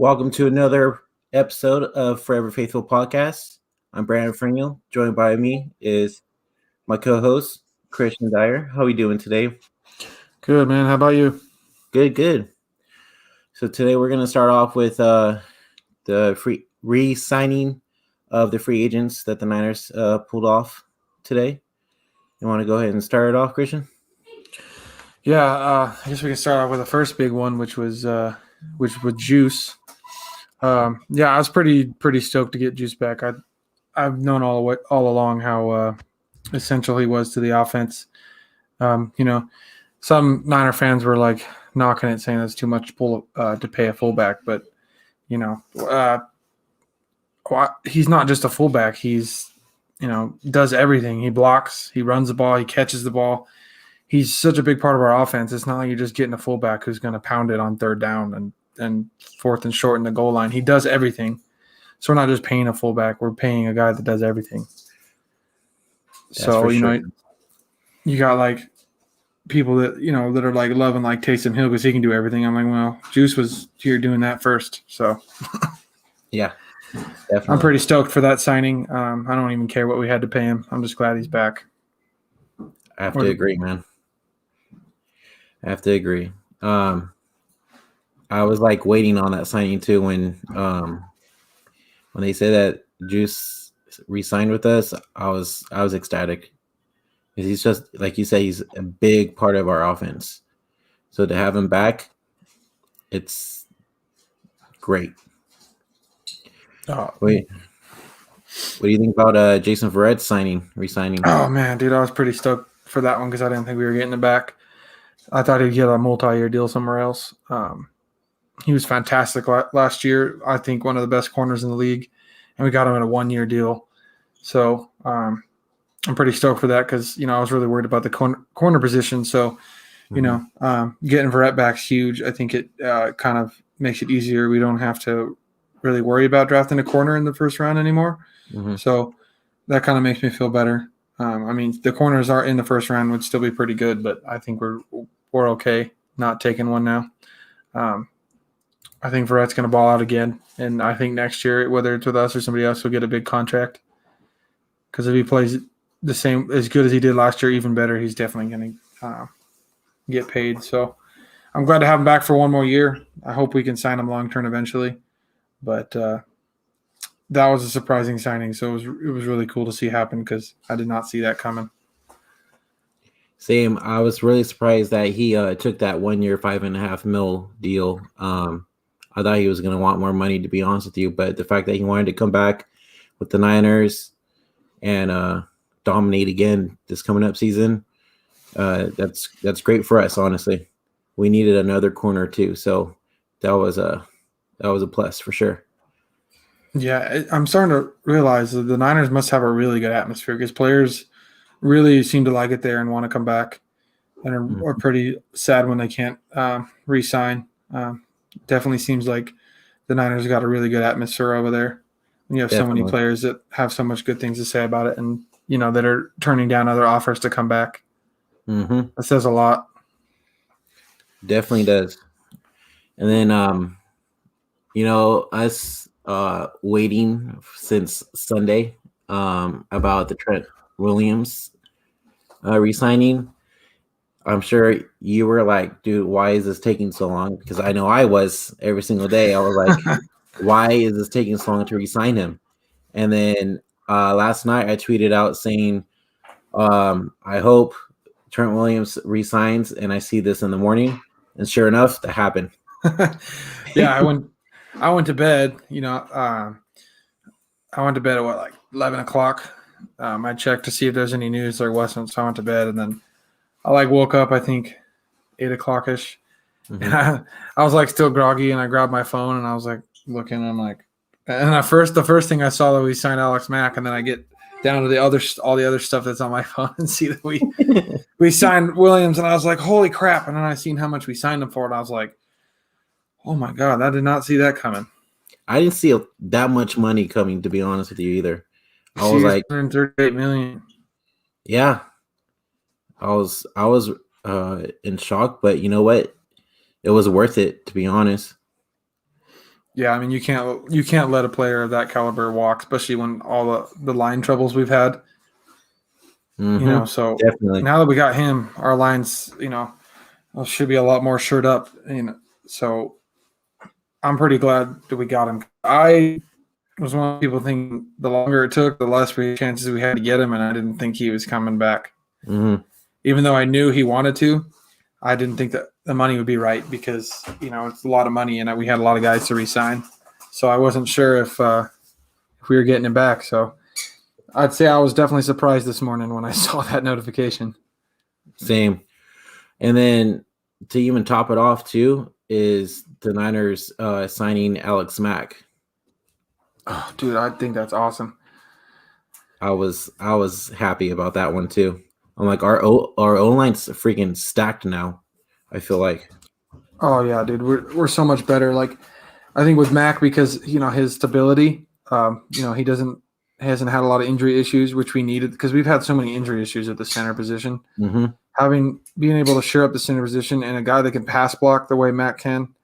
Welcome to another episode of Forever Faithful Podcast. I'm Brandon Fringel. Joined by me is my co-host, Christian Dyer. How are we doing today? Good, man. How about you? Good. So today we're going to start off with the free re-signing of the free agents that the Niners pulled off today. You want to go ahead and start it off, Christian? Yeah, I guess we can start off with the first big one, which was Juice. I was pretty stoked to get Juice back. I've known all along how essential he was to the offense. Some Niner fans were like knocking it, saying that's too much to pay a fullback, but he's not just a fullback. He's does everything. He blocks, he runs the ball, he catches the ball. He's such a big part of our offense. It's not like you're just getting a fullback who's going to pound it on third down and fourth and short in the goal line. He does everything. So we're not just paying a fullback. We're paying a guy that does everything. You got like people that, that are like loving like Taysom Hill because he can do everything. I'm like, well, Juice was here doing that first. So yeah, definitely. I'm pretty stoked for that signing. I don't even care what we had to pay him. I'm just glad he's back. I have to agree, man. I have to agree. I was like waiting on that signing too when they said that Juice re-signed with us. I was ecstatic because he's just like you say, he's a big part of our offense. So to have him back, it's great. Wait, what do you think about Juice and Verret re-signing? Oh man, dude, I was pretty stoked for that one because I didn't think we were getting it back. I thought he'd get a multi-year deal somewhere else. He was fantastic last year. I think one of the best corners in the league, and we got him at a 1-year deal. So I'm pretty stoked for that because I was really worried about the corner position. So getting Verret back's huge. I think it kind of makes it easier. We don't have to really worry about drafting a corner in the first round anymore. Mm-hmm. So that kind of makes me feel better. The corners are in the first round would still be pretty good, but I think we're okay not taking one now. I think Verrett's going to ball out again, and I think next year, whether it's with us or somebody else, will get a big contract. Because if he plays the same as good as he did last year, even better, he's definitely going to get paid. So I'm glad to have him back for one more year. I hope we can sign him long term eventually, but that was a surprising signing. So it was really cool to see happen because I did not see that coming. Same. I was really surprised that he took that 1 year, $5.5 million deal. I thought he was going to want more money, to be honest with you. But the fact that he wanted to come back with the Niners and dominate again this coming up season, that's great for us. Honestly, we needed another corner too, so that was a plus for sure. Yeah, I'm starting to realize that the Niners must have a really good atmosphere because players really seem to like it there and want to come back and are pretty sad when they can't re-sign. Definitely seems like the Niners got a really good atmosphere over there. And you have so many players that have so much good things to say about it and, that are turning down other offers to come back. Mm-hmm. That says a lot. Definitely does. And then, us waiting since Sunday about the Trent Willams re-signing. I'm sure you were like, dude, why is this taking so long? Because I know I was every single day. I was like, why is this taking so long to re-sign him? And then last night I tweeted out saying, I hope Trent Willams re-signs, and I see this in the morning. And sure enough, that happened. Yeah, I went to bed, I went to bed at like 11 o'clock. I checked to see if there's any news. There wasn't, so I went to bed, and then I woke up, I think 8 o'clock-ish. Mm-hmm. And I was still groggy, and I grabbed my phone and I was looking, and I'm and the first thing I saw that we signed Alex Mack, and then I get down to all the other stuff that's on my phone and see that we signed Williams, and I was like, holy crap. And then I seen how much we signed him for, and I was like, oh my God, I did not see that coming. I didn't see that much money coming, to be honest with you, either. I was like, $138 million. Yeah. I was in shock, but you know what? It was worth it, to be honest. Yeah, I mean you can't let a player of that caliber walk, especially when all the line troubles we've had. So Definitely. now that we got him, our lines, should be a lot more shored up. So I'm pretty glad that we got him. I was one of the people thinking the longer it took, the less chances we had to get him, and I didn't think he was coming back. Mm-hmm. Even though I knew he wanted to, I didn't think that the money would be right because it's a lot of money, and we had a lot of guys to re-sign. So I wasn't sure if we were getting him back. So I'd say I was definitely surprised this morning when I saw that notification. Same. And then to even top it off too is the Niners signing Alex Mack. Oh, dude, I think that's awesome. I was happy about that one too. I'm like our O line's freaking stacked now. I feel like. Oh yeah, dude, we're so much better. Like I think with Mac because his stability, he hasn't had a lot of injury issues, which we needed because we've had so many injury issues at the center position. Mm-hmm. Being able to shore up the center position and a guy that can pass block the way Matt can,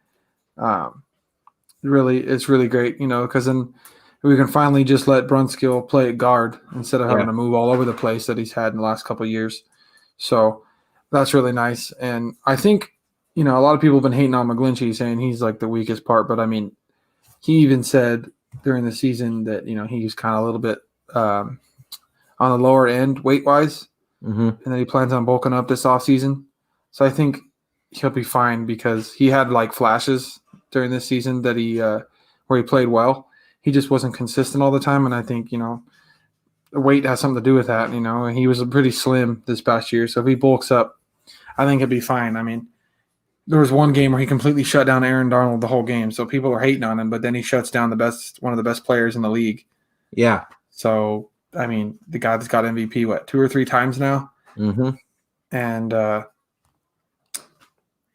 it's really great. Because then we can finally just let Brunskill play at guard instead of having to move all over the place that he's had in the last couple of years. So that's really nice. And I think a lot of people have been hating on McGlinchey, saying he's like the weakest part. But I mean, he even said during the season that he was kind of a little bit on the lower end weight wise. Mm-hmm. And that he plans on bulking up this offseason. So I think he'll be fine because he had like flashes during this season that where he played well. He just wasn't consistent all the time, and I think the weight has something to do with that. And he was pretty slim this past year, so if he bulks up, I think he'll be fine. I mean, there was one game where he completely shut down Aaron Donald the whole game, so people are hating on him, but then he shuts down one of the best players in the league. Yeah. So I mean, the guy that's got MVP, 2 or 3 times now? Mm-hmm. And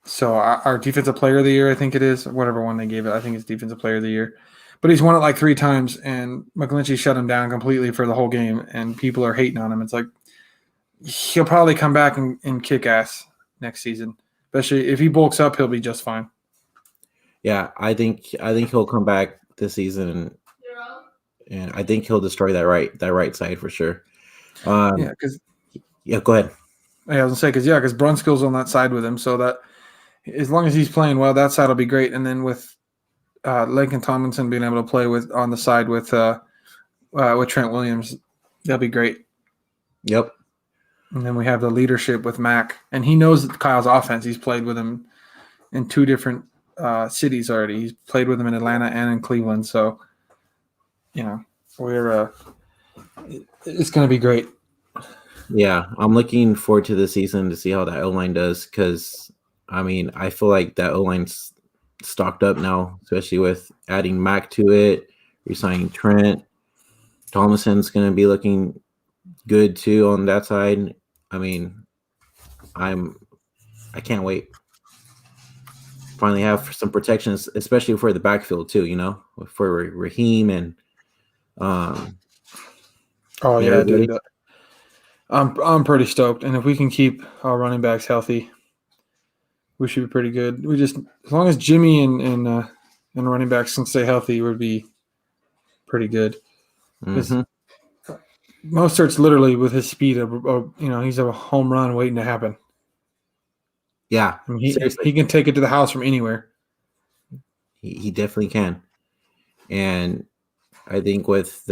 so our defensive player of the year, I think it is, whatever one they gave it, I think it's defensive player of the year. But he's won it like 3 times, and McGlinchey shut him down completely for the whole game, and people are hating on him. It's like he'll probably come back and kick ass next season. Especially if he bulks up, he'll be just fine. Yeah, I think he'll come back this season and I think he'll destroy that right side for sure. Go ahead. Yeah, I was gonna say because Brunskill's on that side with him, so that as long as he's playing well, that side will be great. And then with Laken Tomlinson being able to play on the side with Trent Willams, that'll be great. Yep. And then we have the leadership with Mac, and he knows Kyle's offense. He's played with him in 2 different cities already. He's played with him in Atlanta and in Cleveland, so it's going to be great. Yeah, I'm looking forward to the season to see how that O-line does because, I mean, I feel like that O-line's stocked up now, especially with adding Mac to it, re-signing Trent. Thomason's going to be looking good too on that side. I mean, I can't wait. Finally have some protections, especially for the backfield too, for Raheem and oh yeah, dude. I'm pretty stoked, and if we can keep our running backs healthy, we should be pretty good. We just as long as Jimmy and running backs can stay healthy, we'd be pretty good. Mm-hmm. Mostert's literally with his speed, he's a home run waiting to happen. Yeah, I mean, he can take it to the house from anywhere. He definitely can, and I think with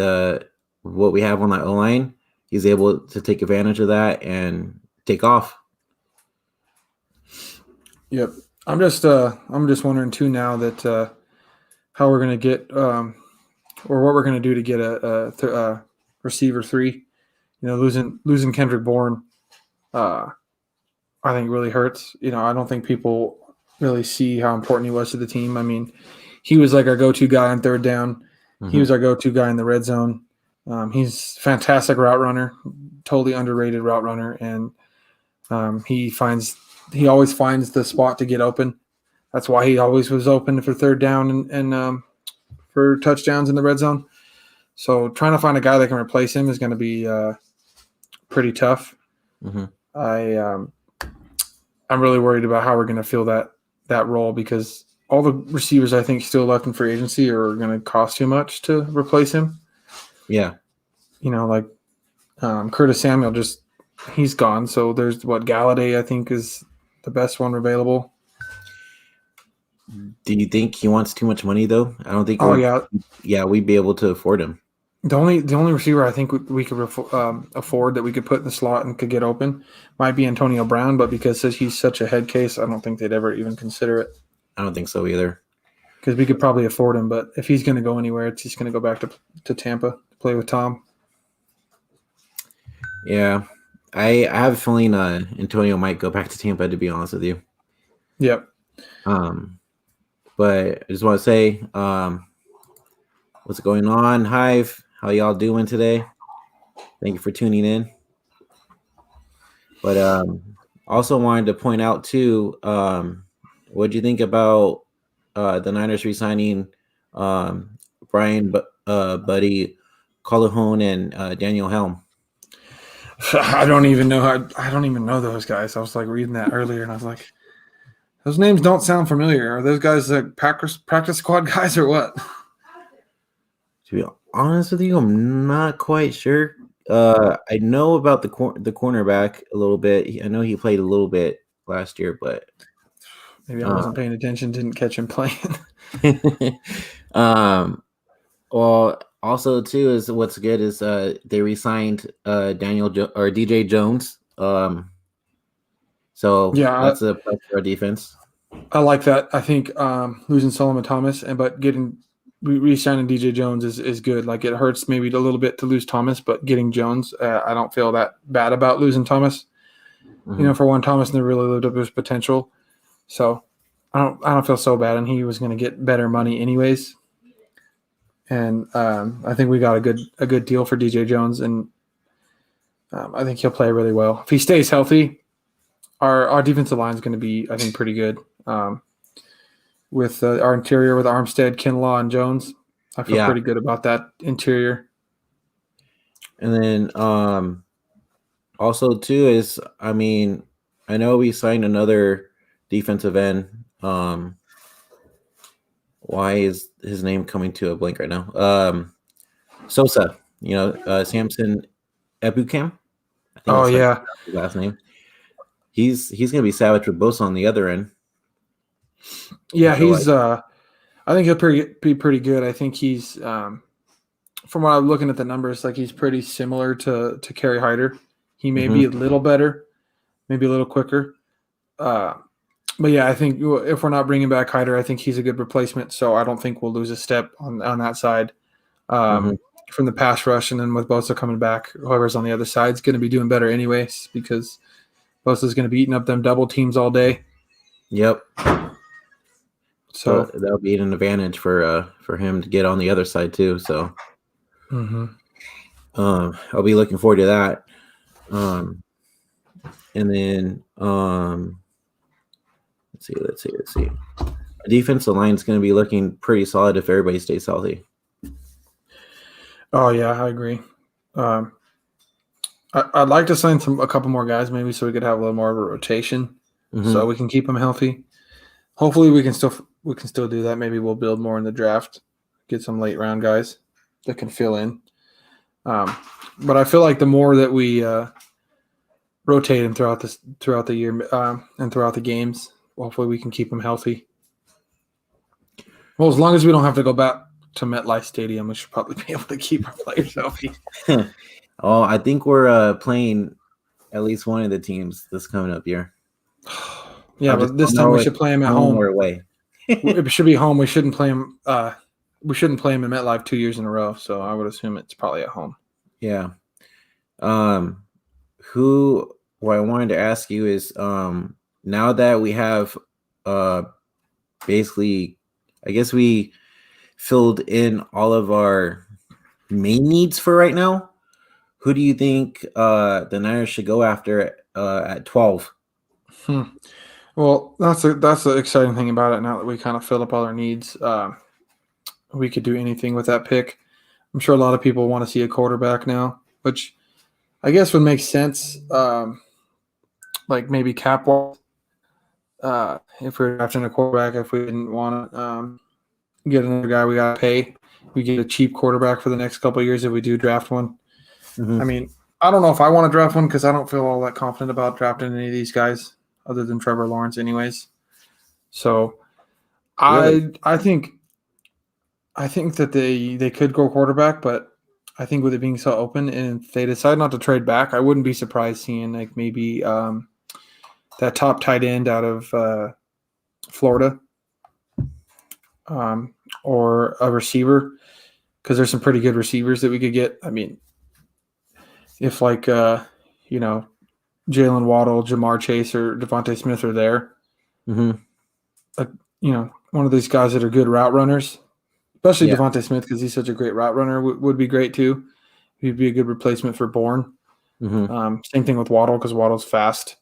what we have on that O-line, he's able to take advantage of that and take off. Yep, I'm just wondering too now that how we're gonna get or what we're gonna do to get a receiver 3. Losing Kendrick Bourne, I think really hurts. I don't think people really see how important he was to the team. I mean, he was like our go-to guy on 3rd down. Mm-hmm. He was our go-to guy in the red zone. He's a fantastic route runner, totally underrated route runner, and he always finds the spot to get open. That's why he always was open for 3rd down and for touchdowns in the red zone. So trying to find a guy that can replace him is going to be pretty tough. Mm-hmm. I'm really worried about how we're going to fill that role because all the receivers I think still left in free agency are going to cost too much to replace him. Yeah. Like Curtis Samuel, he's gone. So there's Galladay I think is the best one available. Do you think he wants too much money though? I don't think. We'd be able to afford him. The only receiver I think we could afford that we could put in the slot and could get open might be Antonio Brown, but because he's such a head case, I don't think they'd ever even consider it. I don't think so either. Because we could probably afford him, but if he's going to go anywhere, it's just going to go back to Tampa to play with Tom. Yeah, I have a feeling Antonio might go back to Tampa, to be honest with you. Yep. But I just want to say, what's going on, Hive? How y'all doing today? Thank you for tuning in. But also wanted to point out too, what do you think about the Niners re-signing Brian Buddy Callahan and Daniel Helm? I don't even know those guys. I was like reading that earlier, and I was like, those names don't sound familiar. Are those guys like practice squad guys or what? To be honest with you, I'm not quite sure. I know about the cornerback a little bit. I know he played a little bit last year, but maybe I wasn't paying attention, didn't catch him playing. Well, also too is what's good is they re-signed DJ Jones. So yeah, that's a plus for our defense. I like that. I think losing Solomon Thomas but getting re-signing DJ Jones is good. Like it hurts maybe a little bit to lose Thomas, but getting Jones, I don't feel that bad about losing Thomas. Mm-hmm. For one, Thomas never really lived up to his potential, so I don't feel so bad. And he was going to get better money anyways. And I think we got a good deal for DJ Jones, and I think he'll play really well if he stays healthy. Our defensive line is going to be, I think, pretty good. With our interior with Armstead, Kinlaw, and Jones, I feel pretty good about that interior. And then also too is, I mean, I know we signed another defensive end. Why is his name coming to a blank right now? Sosa, Samson Ebukam. I think that's his last name. He's gonna be savage with Bosa on the other end. Yeah, I think he'll be pretty good. I think he's from what I'm looking at the numbers, like he's pretty similar to Kerry Hyder. He may be a little better, maybe a little quicker. But yeah, I think if we're not bringing back Hyder, I think he's a good replacement. So I don't think we'll lose a step on that side from the pass rush. And then with Bosa coming back, whoever's on the other side is going to be doing better anyways, because Bosa's going to be eating up them double teams all day. Yep. So that'll be an advantage for him to get on the other side too. So I'll be looking forward to that. And then let's see. The defensive line is going to be looking pretty solid if everybody stays healthy. Oh yeah, I agree. I'd like to sign a couple more guys maybe so we could have a little more of a rotation, so we can keep them healthy. Hopefully we can still do that. Maybe we'll build more in the draft, get some late round guys that can fill in. But I feel like the more that we rotate them throughout the year and throughout the games, hopefully we can keep them healthy. Well, as long as we don't have to go back to MetLife Stadium, we should probably be able to keep our players healthy. Oh, I think we're playing at least one of the teams this coming up year. Yeah, but this time we should play them at home or away. It should be home. We shouldn't play them. We shouldn't play them in MetLife 2 years in a row. So I would assume it's probably at home. Yeah. What I wanted to ask you is, now that we have, basically, I guess we filled in all of our main needs for right now. Who do you think the Niners should go after at 12? Well, that's the exciting thing about it. Now that we kind of filled up all our needs, we could do anything with that pick. I'm sure a lot of people want to see a quarterback now, which I guess would make sense. Like maybe cap. if we're drafting a quarterback, if we didn't want to get another guy we got to pay, we get a cheap quarterback for the next couple of years if we do draft one. Mm-hmm. I mean, I don't know if I want to draft one because I don't feel all that confident about drafting any of these guys other than Trevor Lawrence anyways. So Really? I think that they could go quarterback, but I think with it being so open and if they decide not to trade back, I wouldn't be surprised seeing like maybe that top tight end out of Florida or a receiver because there's some pretty good receivers that we could get. I mean, if like Jalen Waddle, Jamar Chase, or Devontae Smith are there, Mm-hmm. One of these guys that are good route runners, especially Yeah. Devontae Smith because he's such a great route runner, would be great too. He'd be a good replacement for Bourne. Mm-hmm. Same thing with Waddle because Waddle's fast.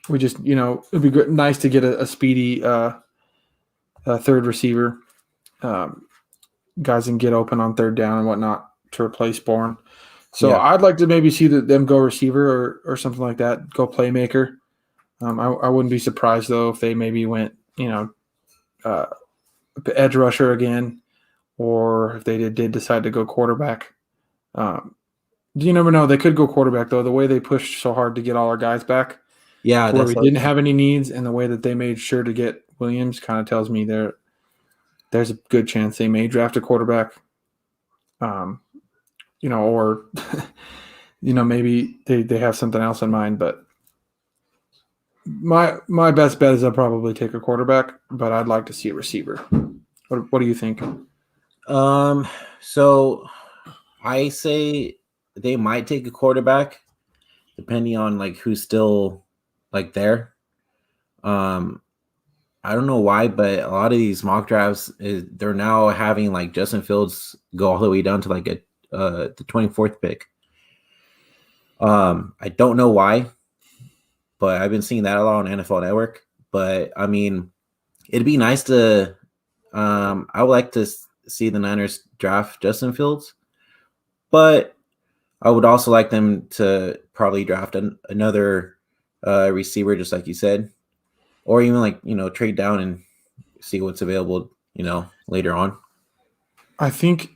We just, it'd be nice to get a speedy third receiver. Guys can get open on third down and whatnot to replace Bourne. So Yeah. I'd like to maybe see them go receiver or something like that, go playmaker. I wouldn't be surprised, though, if they maybe went, edge rusher again, or if they did decide to go quarterback. You never know. They could go quarterback, though. The way they pushed so hard to get all our guys back Yeah. to where That's we didn't have any needs, and the way that they made sure to get Williams kind of tells me there's a good chance they may draft a quarterback. Or maybe they have something else in mind. But my best bet is I'll probably take a quarterback, but I'd like to see a receiver. What do you think? So I say they might take a quarterback, depending on like who's still like there. I don't know why, but a lot of these mock drafts they're now having like Justin Fields go all the way down to like the 24th pick. I don't know why, but I've been seeing that a lot on NFL Network. But I mean, it'd be nice to. I would like to see the Niners draft Justin Fields, but I would also like them to probably draft another receiver, just like you said, or even like trade down and see what's available, later on. I think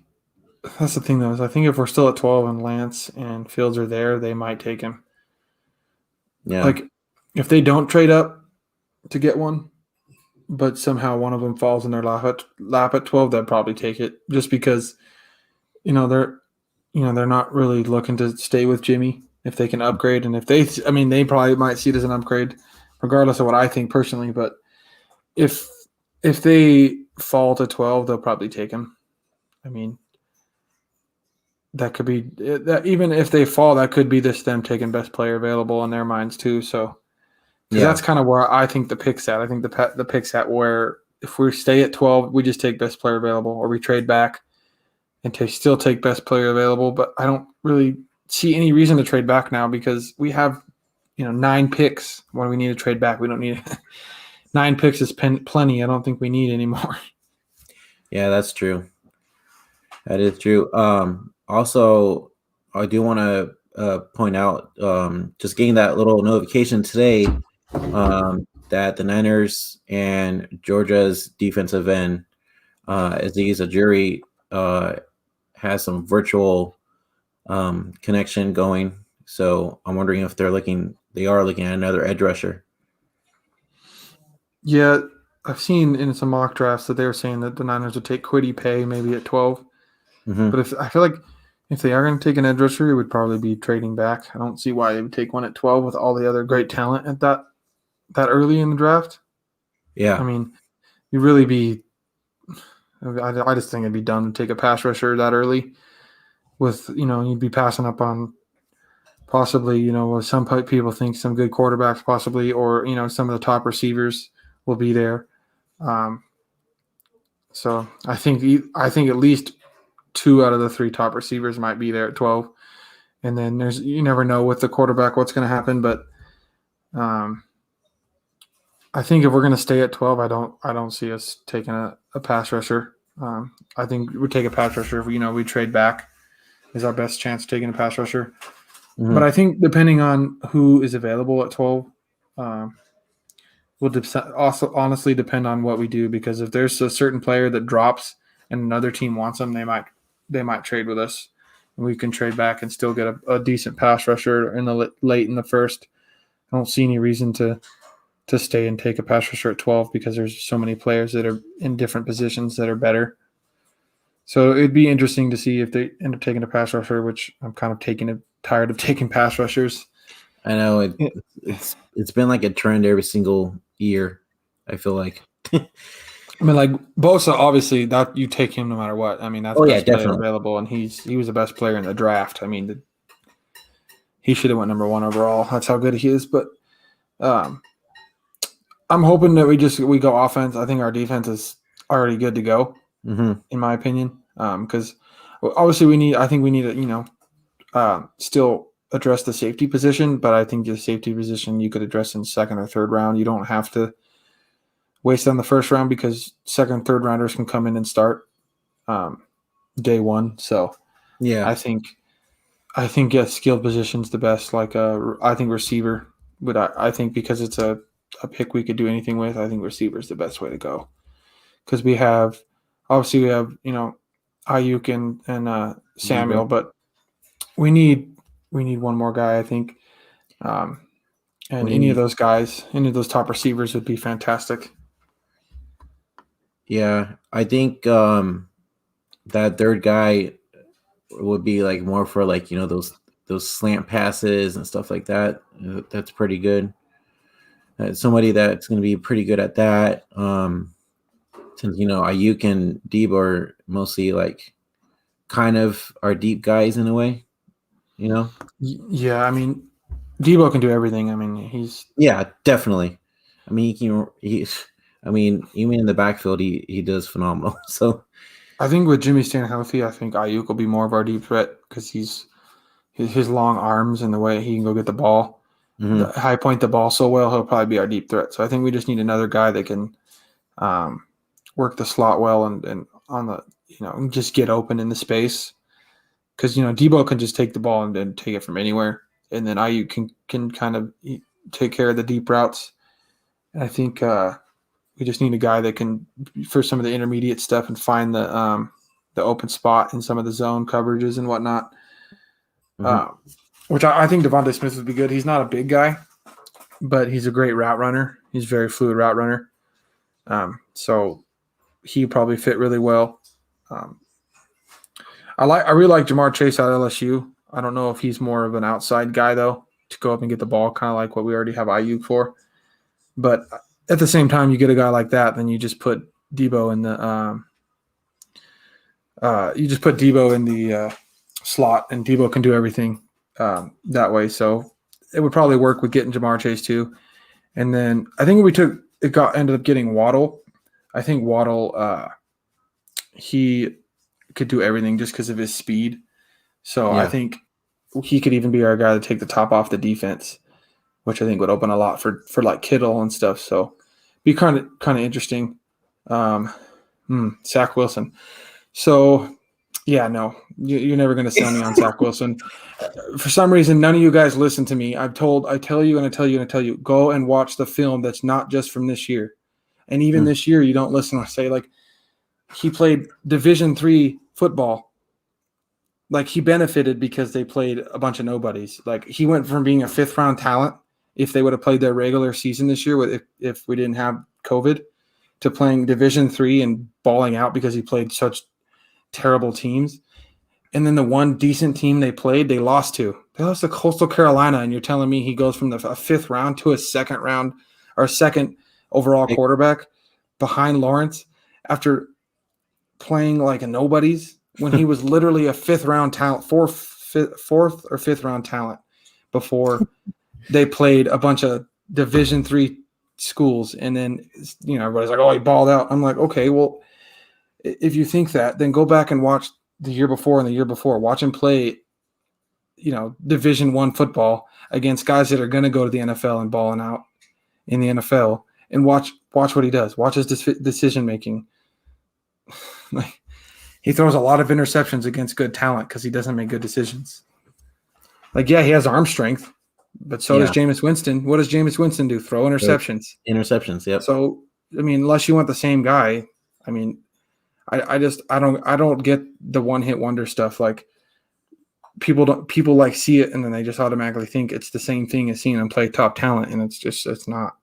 that's the thing, though. Is I think if we're still at 12 and Lance and Fields are there, they might take him. Yeah, Like if they don't trade up to get one, but somehow one of them falls in their lap at 12, they'd probably take it just because they're not really looking to stay with Jimmy if they can upgrade, and if they probably might see it as an upgrade regardless of what I think personally. But if they fall to 12, they'll probably take him. I mean, that could be that. Even if they fall, that could be them taking best player available in their minds too. So because yeah, that's kind of where I think the pick's at. I think the pick's at where if we stay at 12, we just take best player available, or we trade back and still take best player available. But I don't really see any reason to trade back now because we have 9 picks when we need to trade back. We don't need 9 picks is plenty. I don't think we need anymore. yeah. That's true. That is true. Also, I do want to point out, just getting that little notification today, that the Niners and Georgia's defensive end, Aziz Ajuri, has some virtual connection going. So I'm wondering if they are looking at another edge rusher. Yeah, I've seen in some mock drafts that they were saying that the Niners would take Kwity Paye maybe at 12. Mm-hmm. But I feel like if they are going to take an edge rusher, it would probably be trading back. I don't see why they would take one at 12 with all the other great talent at that early in the draft. Yeah. I mean, you really be – I just think it'd be dumb to take a pass rusher that early with, you'd be passing up on possibly, some people think some good quarterbacks possibly, or, some of the top receivers will be there. So I think at least 2 out of the 3 top receivers might be there at 12. And then you never know with the quarterback what's going to happen. But I think if we're going to stay at 12, I don't see us taking a pass rusher. I think we take a pass rusher if we trade back is our best chance of taking a pass rusher. Mm-hmm. But I think depending on who is available at 12, will also honestly depend on what we do, because if there's a certain player that drops and another team wants them, they might trade with us, and we can trade back and still get a decent pass rusher in the late in the first. I don't see any reason to stay and take a pass rusher at 12, because there's so many players that are in different positions that are better. So it'd be interesting to see if they end up taking a pass rusher, which I'm kind of tired of taking pass rushers. I know it's been like a trend every single year, I feel like. I mean, like Bosa, obviously that you take him no matter what. I mean, that's Yeah, best player definitely. available, and he was the best player in the draft. I mean, he should have went number 1 overall. That's how good he is. But I'm hoping that we go offense. I think our defense is already good to go, Mm-hmm. in my opinion. Because obviously we need to still address the safety position, but I think the safety position you could address in second or third round. You don't have to waste on the first round, because second, third rounders can come in and start day one. So Yeah. I think skilled position's the best. Like I think receiver, but I think because it's a pick we could do anything with, I think receiver is the best way to go, because we have Ayuk and Samuel, Debo. but we need one more guy, I think. And We any of need, those guys, any of those top receivers would be fantastic. yeah, I think that third guy would be like more for like, those slant passes and stuff like that. That's pretty good. Somebody that's going to be pretty good at that. Since Ayuk and Debo are mostly like kind of our deep guys in a way. Yeah, I mean, Debo can do everything. I mean, Yeah, definitely. I mean, even in the backfield, he does phenomenal. So I think with Jimmy staying healthy, I think Ayuk will be more of our deep threat, because his long arms and the way he can go get the ball, the mhm. high point the ball so well, he'll probably be our deep threat. So I think we just need another guy that can work the slot well, and on the just get open in the space, because Debo can just take the ball and take it from anywhere, and then Ayuk can kind of take care of the deep routes. And I think we just need a guy that can, for some of the intermediate stuff, and find the open spot in some of the zone coverages and whatnot. Mhm. Which I think Devontae Smith would be good. He's not a big guy, but he's a great route runner. He's a very fluid route runner. So he probably fit really well. I really like Jamar Chase out of LSU. I don't know if he's more of an outside guy though, to go up and get the ball, kind of like what we already have Ayuk for. But at the same time, you get a guy like that, then you just put Debo in the slot, and Debo can do everything that way. So it would probably work with getting Jamar Chase too. And then I think ended up getting Waddle. I think Waddle he could do everything just because of his speed. So I Yeah. think he could even be our guy to take the top off the defense, which I think would open a lot for like Kittle and stuff. So be kind of interesting. Zach Wilson. So yeah, no, you're never going to sell me on Zach Wilson. For some reason, none of you guys listen to me. I tell you, go and watch the film that's not just from this year. And even Mm. this year, you don't listen. I say, like, he played Division III football. Like, he benefited because they played a bunch of nobodies. Like, he went from being a fifth-round talent, if they would have played their regular season this year, if we didn't have COVID, to playing Division III and balling out because he played such terrible teams. And then the one decent team they played, they lost to. They lost to Coastal Carolina, and you're telling me he goes from a fifth round to a second round or second overall quarterback behind Lawrence after playing like a nobody's, when he was literally a fifth round talent, fourth or fifth round talent before they played a bunch of Division III schools. And then everybody's like, "Oh, he balled out." I'm like, okay, well, if you think that, then go back and watch the year before and the year before. Watch him play, Division I football against guys that are going to go to the NFL and balling out in the NFL, and watch what he does. Watch his decision making. Like, he throws a lot of interceptions against good talent because he doesn't make good decisions. Like, yeah, he has arm strength, but so does Jameis Winston. What does Jameis Winston do? Throw interceptions. Interceptions, yep. So, I mean, unless you want the same guy, I mean, I don't get the one-hit wonder stuff. Like, people like see it and then they just automatically think it's the same thing as seeing him play top talent, and it's not.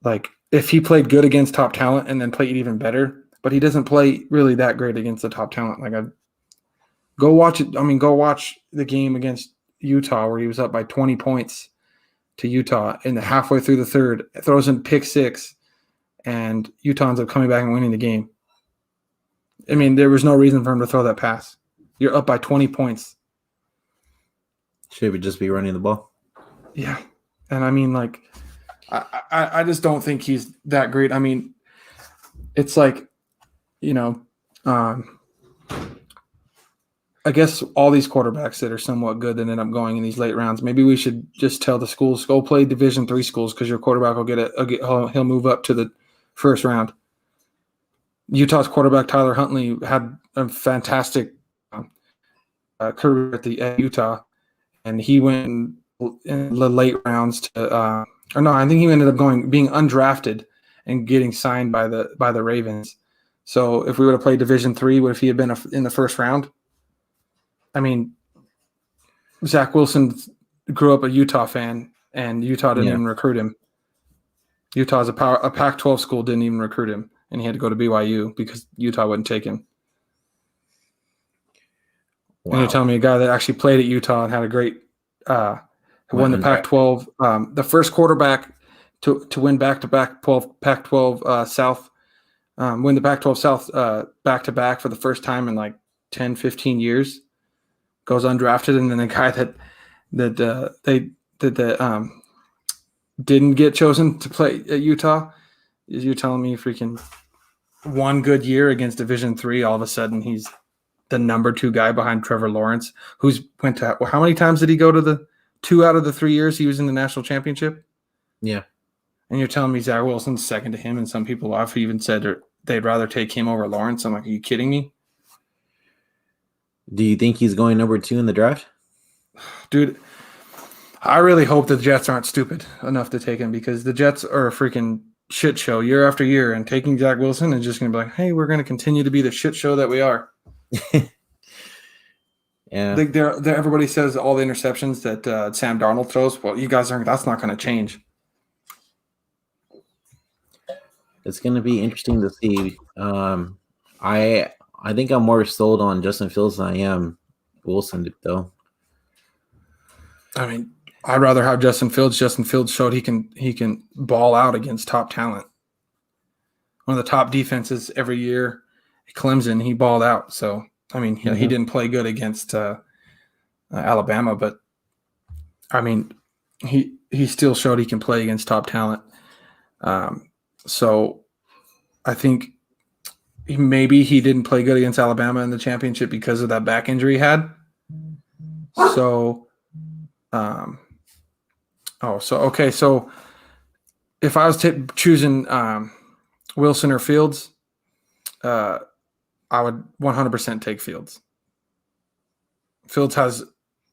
Like, if he played good against top talent and then played even better, but he doesn't play really that great against the top talent. Like, go watch it. I mean, go watch the game against Utah where he was up by 20 points to Utah in the halfway through the third, throws in pick 6, and Utah ends up coming back and winning the game. I mean, there was no reason for him to throw that pass. You're up by 20 points. Should we just be running the ball? Yeah. And I mean, like, I just don't think he's that great. I mean, it's like, you know, I guess all these quarterbacks that are somewhat good that end up going in these late rounds, maybe we should just tell the schools, go play Division III schools because your quarterback will he'll move up to the first round. Utah's quarterback Tyler Huntley had a fantastic career at Utah, and he went in the late rounds to I think he ended up being undrafted and getting signed by the Ravens. So if we would have played Division III, what if he had been in the first round? I mean, Zach Wilson grew up a Utah fan, and Utah didn't even recruit him. Utah's a Pac-12 school didn't even recruit him, and he had to go to BYU because Utah wouldn't take him. Wow. And you're telling me a guy that actually played at Utah and had a great won the Pac-12, the first quarterback to win back-to-back Pac-12 South, win the Pac-12 South back-to-back for the first time in like 10, 15 years, goes undrafted, and then the guy that didn't get chosen to play at Utah, is you're telling me freaking one good year against Division III, all of a sudden he's the number 2 guy behind Trevor Lawrence, who's went to how many times did he go to the 2 out of the 3 years he was in the national championship? Yeah. And you're telling me Zach Wilson's second to him, and some people have even said they'd rather take him over Lawrence. I'm like, are you kidding me? Do you think he's going number 2 in the draft? Dude, I really hope the Jets aren't stupid enough to take him, because the Jets are a freaking shit show year after year, and taking Zach Wilson is just going to be like, hey, we're going to continue to be the shit show that we are. Yeah. Everybody says all the interceptions that Sam Darnold throws. Well, you guys aren't. That's not going to change. It's going to be interesting to see. I think I'm more sold on Justin Fields than I am Wilson, though. I mean, I'd rather have Justin Fields. Justin Fields showed he can ball out against top talent. One of the top defenses every year, Clemson, he balled out. So, I mean, he didn't play good against Alabama, but I mean, he still showed he can play against top talent. So I think maybe he didn't play good against Alabama in the championship because of that back injury he had. So, so if I was choosing Wilson or Fields, I would 100% take Fields. Fields has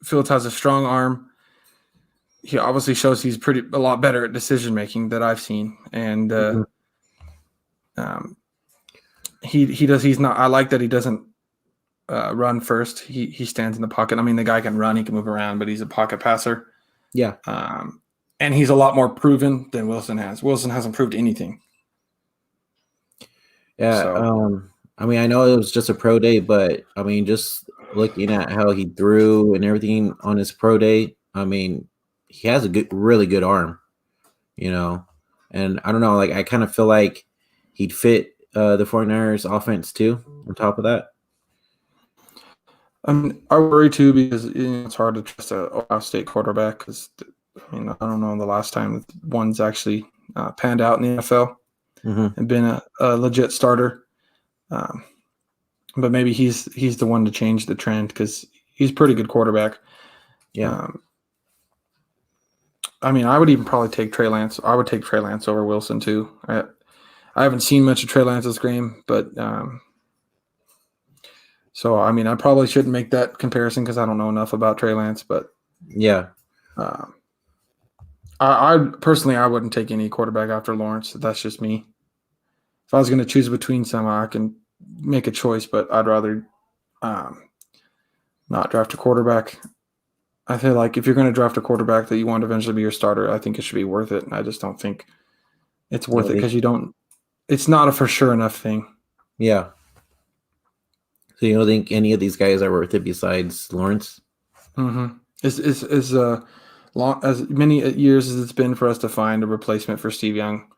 a strong arm. He obviously shows he's a lot better at decision making that I've seen, and he's not. I like that he doesn't run first. He stands in the pocket. I mean, the guy can run, he can move around, but he's a pocket passer. Yeah. And he's a lot more proven than Wilson has. Wilson hasn't proved anything. Yeah. So. I mean, I know it was just a pro day, but I mean, just looking at how he threw and everything on his pro day, I mean, he has a really good arm, you know. And I don't know, like I kind of feel like he'd fit the 49ers offense too, on top of that. I mean, I worry too because it's hard to trust a Ohio State quarterback because, I mean, I don't know the last time one's actually panned out in the NFL and been a legit starter. But maybe he's the one to change the trend because he's a pretty good quarterback. Yeah. I mean, I would even probably take Trey Lance. I would take Trey Lance over Wilson too. I haven't seen much of Trey Lance's game, but so I mean, I probably shouldn't make that comparison because I don't know enough about Trey Lance. But yeah, Um, I personally, I wouldn't take any quarterback after Lawrence. That's just me. If I was going to choose between some, I can make a choice, but I'd rather not draft a quarterback. I feel like if you're going to draft a quarterback that you want to eventually be your starter, I think it should be worth it. And I just don't think it's worth it because you don't. It's not a for sure enough thing. Yeah. So you don't think any of these guys are worth it besides Lawrence? Mm-hmm. As many years as it's been for us to find a replacement for Steve Young,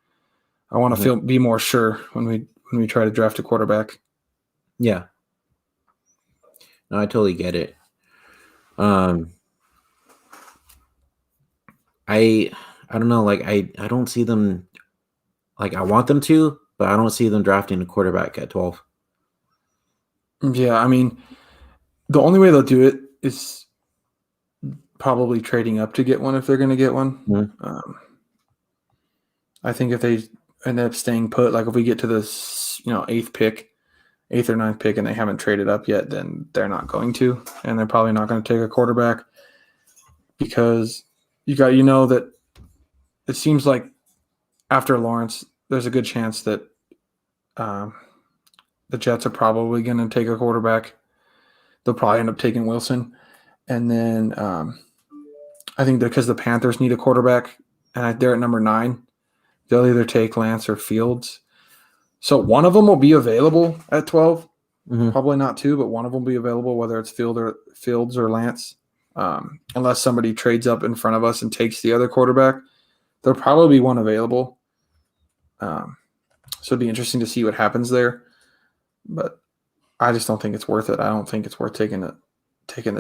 I want to be more sure when we try to draft a quarterback. Yeah. No, I totally get it. I don't know, like I don't see them, like I want them to, but I don't see them drafting a quarterback at 12. Yeah, I mean, the only way they'll do it is probably trading up to get one if they're going to get one. Mm-hmm. I think if they end up staying put, like if we get to this, eighth or ninth pick, and they haven't traded up yet, then they're not going to, and they're probably not going to take a quarterback because that it seems like after Lawrence, there's a good chance that the Jets are probably going to take a quarterback. They'll probably end up taking Wilson, and then I think because the Panthers need a quarterback, and they're at number 9, they'll either take Lance or Fields. So one of them will be available at 12. Mm-hmm. Probably not 2, but one of them will be available, whether it's Fields or Lance. Unless somebody trades up in front of us and takes the other quarterback, there'll probably be one available. So it'd be interesting to see what happens there. But I just don't think it's worth it. I don't think it's worth taking the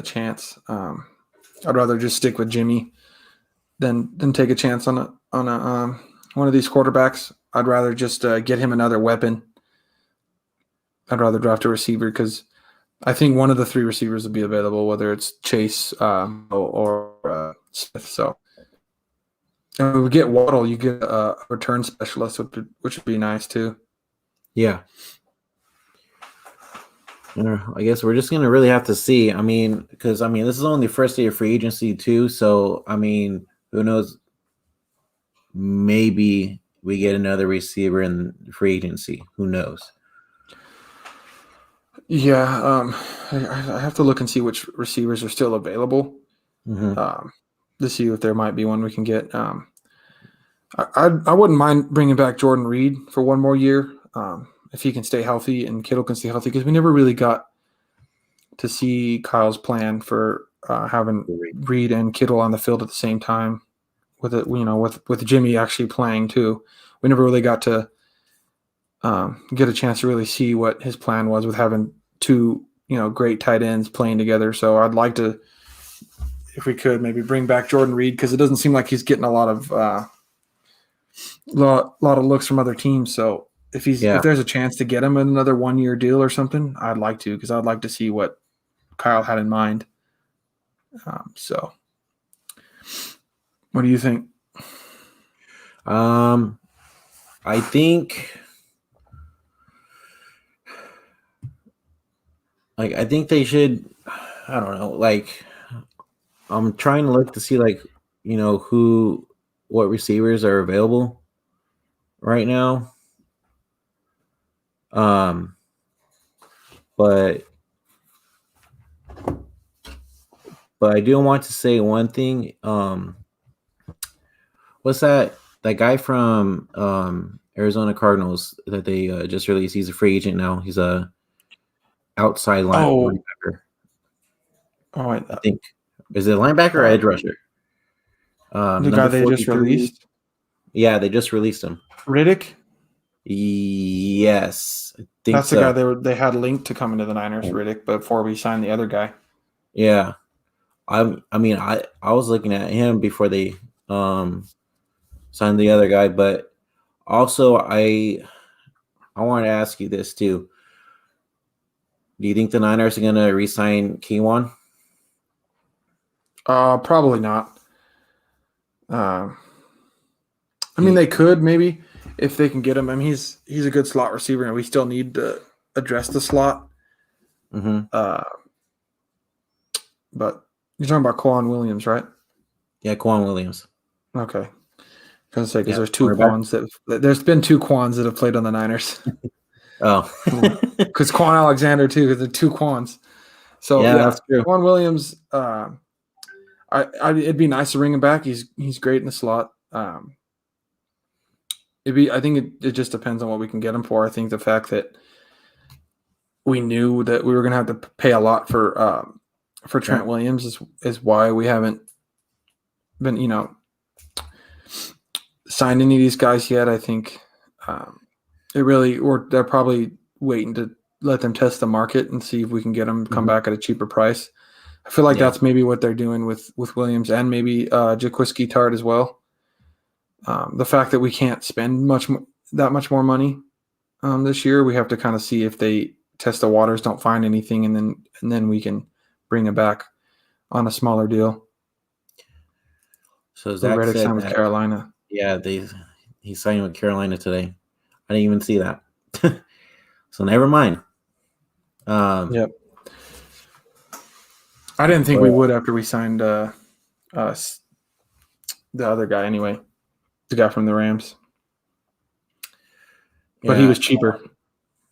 chance. I'd rather just stick with Jimmy than take a chance on a one of these quarterbacks. I'd rather just get him another weapon. I'd rather draft a receiver because I think one of the 3 receivers will be available, whether it's Chase or Smith. So if we get Waddle, you get a return specialist, which would be nice too. Yeah. I guess we're just going to really have to see. I mean, because, this is only the first day of free agency too. So, who knows? Maybe we get another receiver in free agency. Who knows? Yeah. I have to look and see which receivers are still available to see if there might be one we can get. I wouldn't mind bringing back Jordan Reed for one more year. If he can stay healthy and Kittle can stay healthy, because we never really got to see Kyle's plan for having Reed and Kittle on the field at the same time with it, with Jimmy actually playing too. We never really got to get a chance to really see what his plan was with having 2, great tight ends playing together. So I'd like to, if we could, maybe bring back Jordan Reed because it doesn't seem like he's getting a lot of looks from other teams. So if there's a chance to get him another 1-year deal or something, I'd like to, because I'd like to see what Kyle had in mind. So what do you think? I think they should, I don't know, like I'm trying to look to see what receivers are available right now. But I do want to say one thing. What's that guy from Arizona Cardinals that they just released? He's a free agent now. He's a outside linebacker. I think, is it linebacker or edge rusher? The guy they just released? Yeah, they just released him. Riddick? Yes. I think that's the guy they had linked to come into the Niners, Riddick, before we signed the other guy. Yeah. I was looking at him before they signed the other guy, but also I want to ask you this too. Do you think the Niners are going to re-sign Keywan? Probably not. They could maybe if they can get him. He's a good slot receiver, and we still need to address the slot. Mm-hmm. But you're talking about Trent Willams, right? Yeah, Quan Williams. Okay. Because Yeah, there's two cornerback. Quans there's been two Quans that have played on the Niners. Oh, Because Quan Alexander too, because they're two Quans. So yeah, yeah, that's true. Quan Williams. It'd be nice to bring him back. He's great in the slot. I think it just depends on what we can get him for. I think the fact that we knew that we were going to have to pay a lot for Trent Williams is why we haven't been signed any of these guys yet. I think they're probably waiting to let them test the market and see if we can get them come back at a cheaper price. I feel like that's maybe what they're doing with Williams and maybe Jaquiski Tart as well. The fact that we can't spend that much more money this year, we have to kind of see if they test the waters, don't find anything, and then we can bring it back on a smaller deal. So Zach Reddick said signed with Carolina. Yeah, he's signing with Carolina today. I didn't even see that. So never mind. Yep. I didn't think we would after we signed the other guy anyway, the guy from the Rams. But he was cheaper.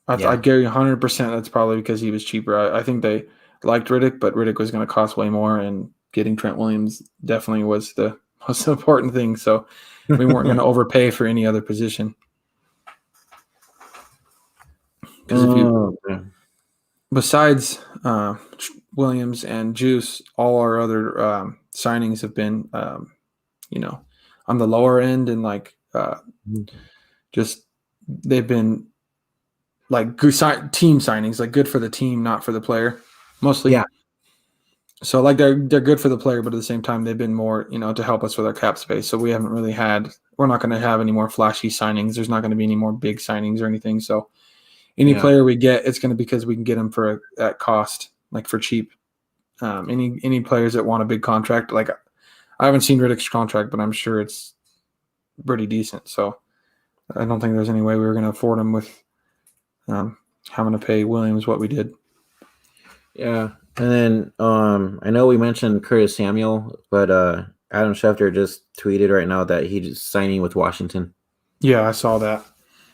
I guarantee 100% that's probably because he was cheaper. I think they liked Riddick, but Riddick was going to cost way more, and getting Trent Williams definitely was the most important thing. So we weren't going to overpay for any other position. Because besides Williams and Juice, all our other signings have been, on the lower end, and just they've been like good team signings, like good for the team, not for the player, mostly. Yeah. So they're good for the player, but at the same time they've been more, to help us with our cap space. So we're not going to have any more flashy signings. There's not going to be any more big signings or anything. So any player we get, it's going to be because we can get them at cost, like for cheap. Any players that want a big contract, like I haven't seen Riddick's contract, but I'm sure it's pretty decent. So I don't think there's any way we were going to afford him with having to pay Williams what we did. Yeah. And then I know we mentioned Curtis Samuel, but Adam Schefter just tweeted right now that he's signing with Washington. Yeah, I saw that.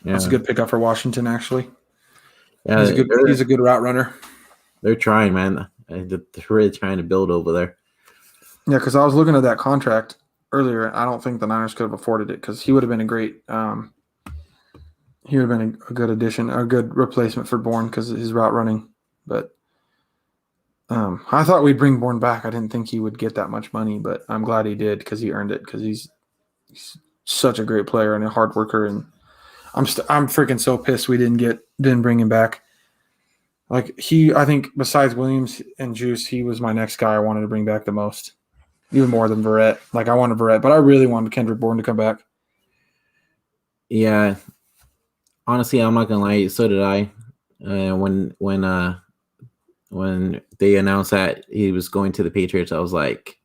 Yeah. That's a good pickup for Washington, actually. Yeah, he's a good route runner. They're trying, man. They're really trying to build over there. Yeah, because I was looking at that contract earlier. I don't think the Niners could have afforded it because he would have been a great he would have been a good addition, a good replacement for Bourne because of his route running. But I thought we'd bring Bourne back. I didn't think he would get that much money, but I'm glad he did because he earned it because he's such a great player and a hard worker. And I'm freaking so pissed we didn't bring him back. Like I think besides Williams and Juice, he was my next guy I wanted to bring back the most, even more than Verret. Like I wanted Verret, but I really wanted Kendrick Bourne to come back. Yeah. Honestly, I'm not gonna lie. So did I. When they announced that he was going to the Patriots, I was like,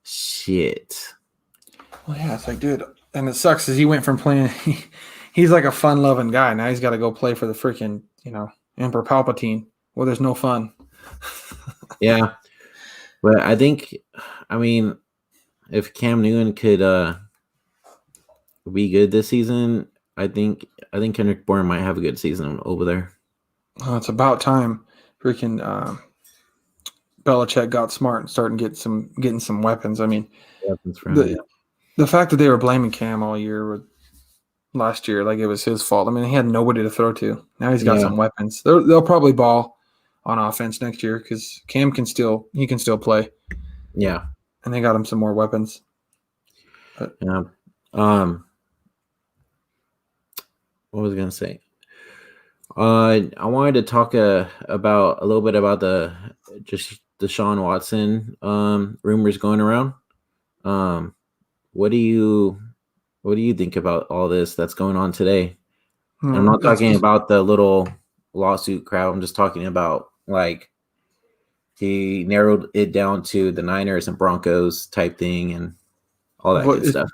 "Shit." Well, yeah, it's like, dude, and it sucks is he went from playing. He's like a fun-loving guy. Now he's got to go play for the freaking, Emperor Palpatine, where there's no fun. Yeah, but if Cam Newton could be good this season, I think Kendrick Bourne might have a good season over there. Oh, it's about time. Freaking Belichick got smart and started getting some weapons. I mean, the fact that they were blaming Cam all year last year, like it was his fault. I mean, he had nobody to throw to. Now he's got some weapons. They'll probably ball on offense next year because Cam can still play. Yeah, and they got him some more weapons. But, yeah. What was I gonna say? I wanted to talk a little bit about the Deshaun Watson rumors going around. What do you think about all this that's going on today? I'm not talking about the little lawsuit crowd. I'm just talking about like he narrowed it down to the Niners and Broncos type thing and all that good stuff.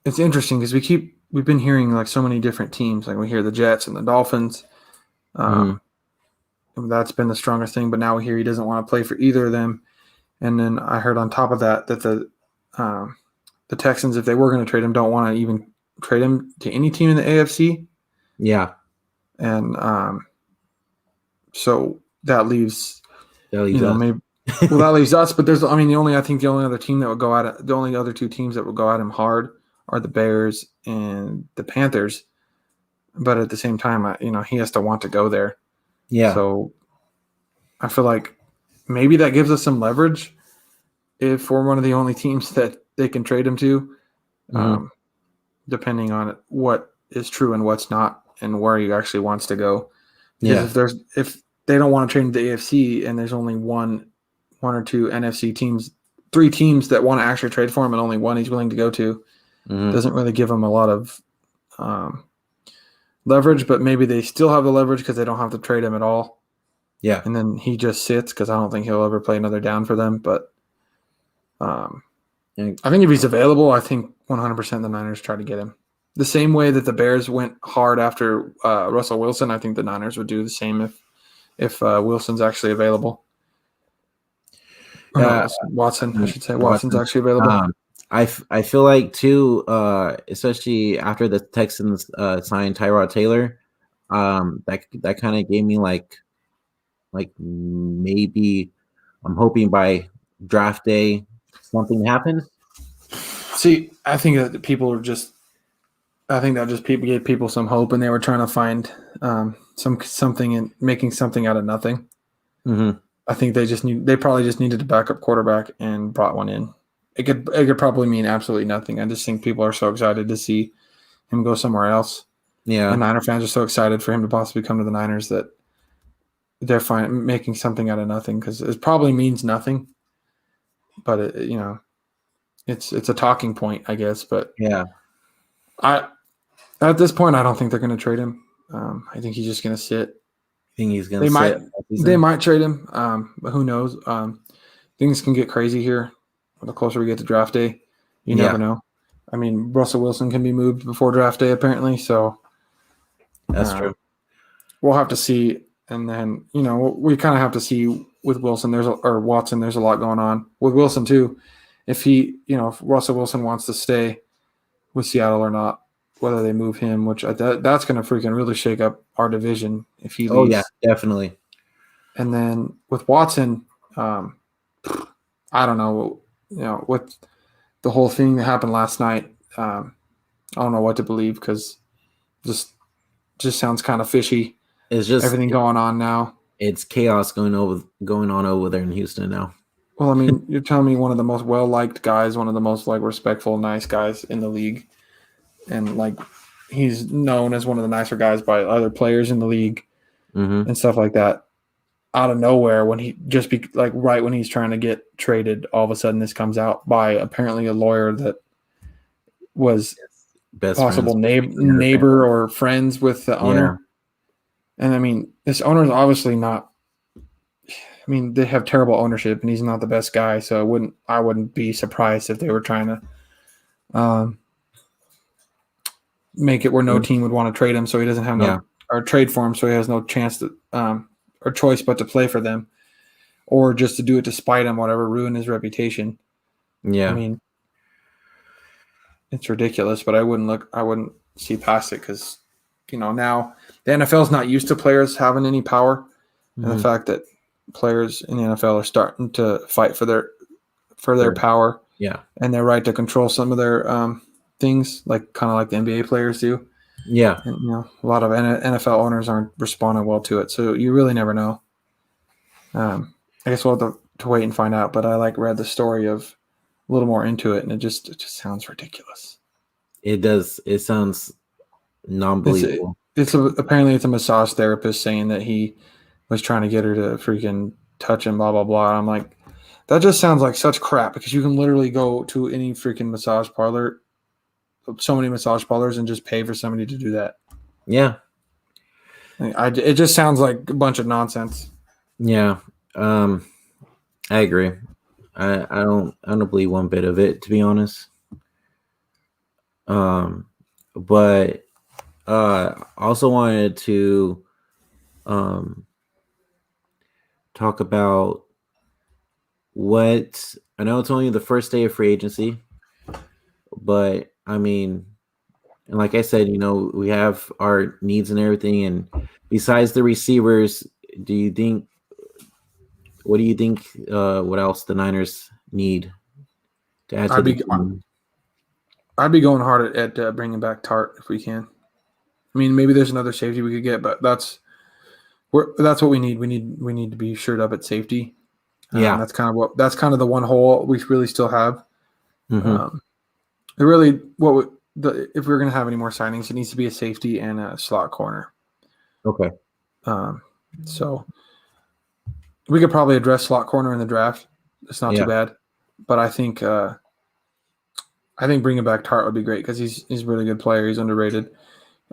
It's interesting because we've been hearing like so many different teams. Like we hear the Jets and the Dolphins. That's been the strongest thing. But now we hear he doesn't want to play for either of them. And then I heard on top of that the the Texans, if they were going to trade him, don't want to even trade him to any team in the AFC. Yeah. And so that leaves, us. maybe. Well, that leaves us. But the only other team that would go at it, the only other two teams that would go at him hard are the Bears and the Panthers. But at the same time, he has to want to go there. Yeah. So I feel like maybe that gives us some leverage if we're one of the only teams that they can trade him to, depending on what is true and what's not, and where he actually wants to go. Because if they don't want to trade him to the AFC, and there's only one or two NFC teams, 3 teams that want to actually trade for him, and only one he's willing to go to, doesn't really give him a lot of leverage. But maybe they still have the leverage because they don't have to trade him at all. Yeah. And then he just sits because I don't think he'll ever play another down for them. But I think if he's available, I think 100% the Niners try to get him. The same way that the Bears went hard after Russell Wilson, I think the Niners would do the same if Wilson's actually available. Watson, I should say. Watson's actually available. I feel like too, especially after the Texans signed Tyrod Taylor, that kind of gave me like maybe I'm hoping by draft day something happens. See, I think that people people gave people some hope, and they were trying to find something and making something out of nothing. Mm-hmm. I think they probably just needed a backup quarterback and brought one in. It could probably mean absolutely nothing. I just think people are so excited to see him go somewhere else. Yeah, and Niner fans are so excited for him to possibly come to the Niners that they're making something out of nothing, because it probably means nothing. But it's a talking point, I guess. But yeah, at this point, I don't think they're going to trade him. I think he's just going to sit. I think he's going to sit. They might trade him, but who knows? Things can get crazy here. The closer we get to draft day, you never know. I mean, Russell Wilson can be moved before draft day, apparently. So that's true. We'll have to see, and then we kind of have to see with Wilson. Or Watson. There's a lot going on with Wilson too. If if Russell Wilson wants to stay with Seattle or not, whether they move him, which that's going to freaking really shake up our division if he leaves. Oh yeah, definitely. And then with Watson, I don't know. With the whole thing that happened last night, I don't know what to believe, because just sounds kind of fishy. It's just everything going on now. It's chaos going on over there in Houston now. Well, I mean, you're telling me one of the most well-liked guys, one of the most respectful, nice guys in the league, and he's known as one of the nicer guys by other players in the league and stuff like that. Out of nowhere, when he right when he's trying to get traded, all of a sudden this comes out by apparently a lawyer that was possible neighbor or friends with the owner. Yeah. And I mean, this owner is obviously not. I mean, they have terrible ownership, and he's not the best guy. So I wouldn't be surprised if they were trying to make it where no team would want to trade him, so he doesn't have or trade for him, so he has no chance to or choice but to play for them, or just to do it to spite him, whatever, ruin his reputation. Yeah, I mean, it's ridiculous, but I wouldn't see past it, because now the NFL is not used to players having any power, and the fact that players in the NFL are starting to fight for their power, and their right to control some of their things, kind of like the NBA players do. Yeah. And, a lot of NFL owners aren't responding well to it, so you really never know. I guess we'll have to wait and find out, but I read the story of a little more into it, and it just sounds ridiculous. It does. It sounds non-believable. Apparently it's a massage therapist saying that he was trying to get her to freaking touch him, blah, blah, blah. And I'm like, that just sounds like such crap, because you can literally go to any freaking massage parlor, so many massage parlors, and just pay for somebody to do that. Yeah. It just sounds like a bunch of nonsense. Yeah. I agree. I don't believe one bit of it, to be honest. But also wanted to talk about what I know it's only the first day of free agency, but I mean, and like I said, we have our needs and everything. And besides the receivers, do you think? What do you think? What else the Niners need to add to I'd the be team? I'd be going hard at bringing back Tart if we can. I mean, maybe there's another safety we could get, but that's what we need. We need to be shored up at safety. Yeah. That's kind of the one hole we really still have. Mm-hmm. It really if we're going to have any more signings, it needs to be a safety and a slot corner. Okay. So we could probably address slot corner in the draft. It's not too bad, but I think bringing back Tart would be great because he's a really good player. He's underrated.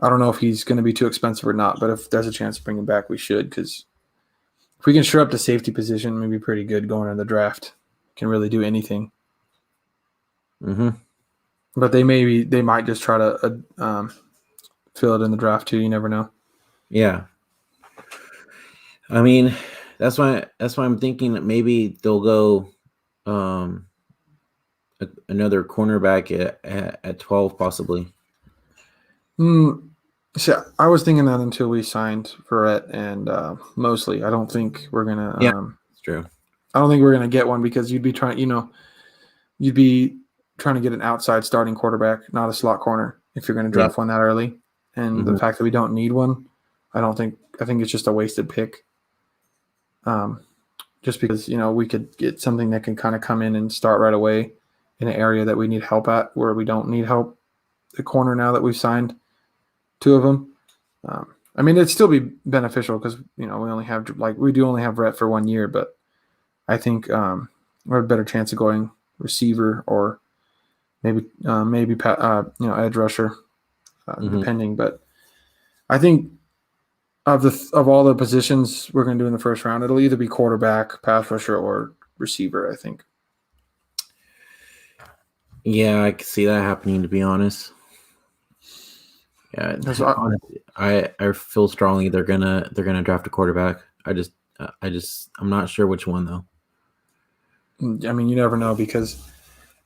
I don't know if he's going to be too expensive or not, but if there's a chance to bring him back, we should, because if we can shore up the safety position, we'd be pretty good going into the draft. Can really do anything. Mm-hmm. But they might just try to fill it in the draft too. You never know. Yeah. I mean, that's why I'm thinking that maybe they'll go another cornerback at 12 possibly. So I was thinking that until we signed Verret and Mosley. I don't think we're gonna. It's true. I don't think we're gonna get one because you'd be trying to get an outside starting quarterback, not a slot corner, if you're going to draft one that early. And the fact that we don't need one, I think it's just a wasted pick. Just because we could get something that can kind of come in and start right away in an area that we need help at, where we don't need help. The corner now that we've signed 2 of them. I mean, it'd still be beneficial because we only have Verret for 1 year, but I think we have a better chance of going receiver or maybe edge rusher, depending. But I think of all the positions we're going to do in the first round, it'll either be quarterback, pass rusher, or receiver, I think. Yeah, I can see that happening, to be honest. Yeah, I feel strongly they're gonna draft a quarterback. I'm not sure which one though. I mean, you never know because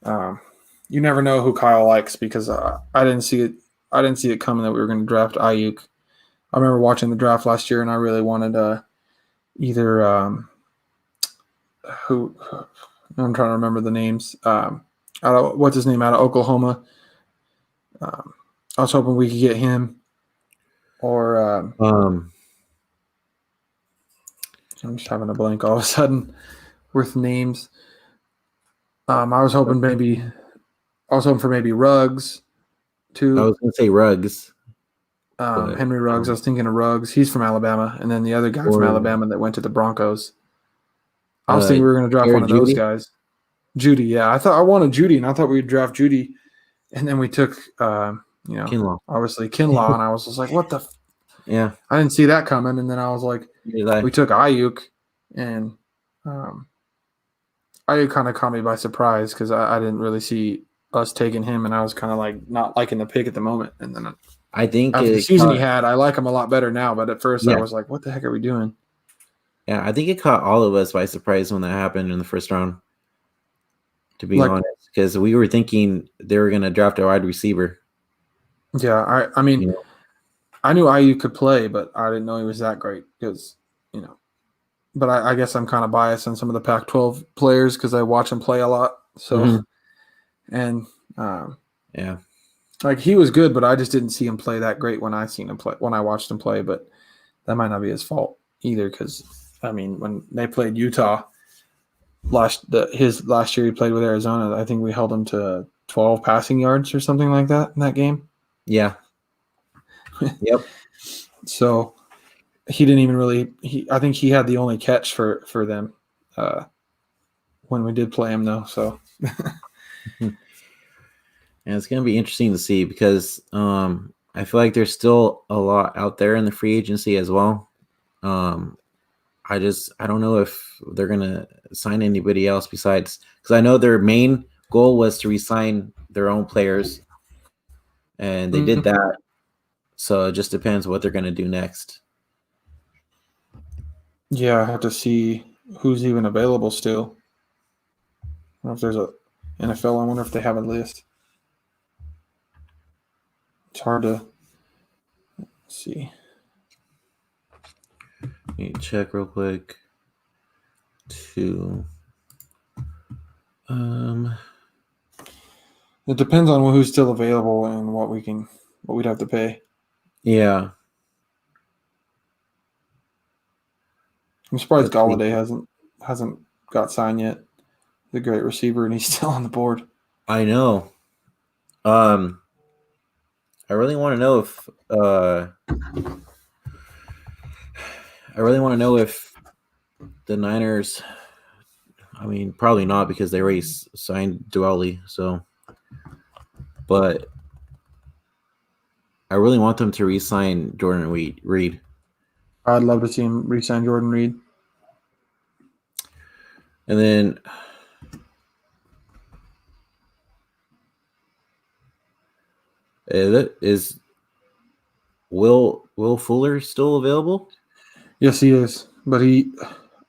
you never know who Kyle likes because I didn't see it. I didn't see it coming that we were going to draft Ayuk. I remember watching the draft last year, and I really wanted either who I'm trying to remember the names. What's his name out of Oklahoma? I was hoping we could get him, or I'm just having a blank all of a sudden with names. I was hoping for maybe Ruggs too. I was going to say Ruggs. Henry Ruggs. I was thinking of Ruggs. He's from Alabama, and then the other guy from Alabama that went to the Broncos. I was thinking we were going to draft one of those guys. Judy, yeah. I wanted Judy, and I thought we'd draft Judy, and then we took Kinlaw. Obviously Kinlaw, and I was just like, what the yeah. I didn't see that coming, and then I was like, we took Ayuk, and Ayuk kind of caught me by surprise because I didn't really see us taking him, and I was kind of like not liking the pick at the moment. And then I think after the season he had, I like him a lot better now. But at first, I was like, what the heck are we doing? Yeah, I think it caught all of us by surprise when that happened in the first round, to be honest, because we were thinking they were going to draft a wide receiver. Yeah, I mean, I knew Ayuk could play, but I didn't know he was that great because, but I guess I'm kind of biased on some of the Pac-12 players because I watch him play a lot. So, and like he was good, but I just didn't see him play that great when I watched him play. But that might not be his fault either because, I mean, when they played Utah his last year he played with Arizona, I think we held him to 12 passing yards or something like that in that game. Yeah. Yep. So he didn't even really. I think he had the only catch for them when we did play him, though. So, and it's going to be interesting to see because I feel like there's still a lot out there in the free agency as well. I don't know if they're going to sign anybody else besides because I know their main goal was to re-sign their own players, and they did that. So it just depends what they're going to do next. Yeah, I have to see who's even available still. I don't know if there's a NFL. I wonder if they have a list. It's hard to see. Let me check real quick. It depends on who's still available and what we'd have to pay. Yeah. I'm surprised Let's see. Galladay hasn't got signed yet. He's a great receiver, and he's still on the board. I know. I really want to know if the Niners. I mean, probably not because they already signed Dwelly. So, but I really want them to re-sign Jordan Reed. I'd love to see him re-sign Jordan Reed. And then is Will Fuller still available? Yes, he is. But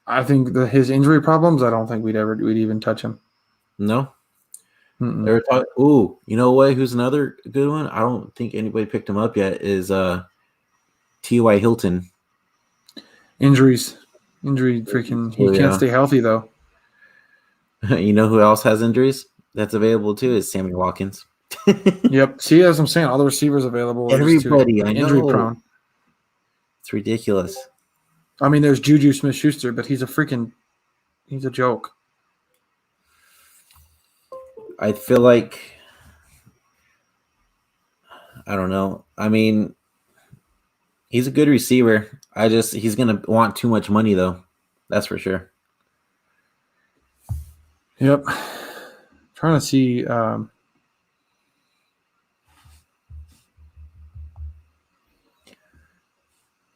I think his injury problems, I don't think we'd even touch him. No. Mm-mm. They were talking. Ooh, you know what? Who's another good one? I don't think anybody picked him up yet. Is T.Y. Hilton. Injury, freaking. He can't stay healthy though. You know who else has injuries that's available too is Sammy Watkins. Yep. See, as I'm saying, all the receivers available are Everybody, I injury know. prone. It's ridiculous. I mean, there's Juju Smith-Schuster, but he's a joke. I feel like, I don't know. I mean, he's a good receiver. He's going to want too much money, though. That's for sure. Yep. Trying to see.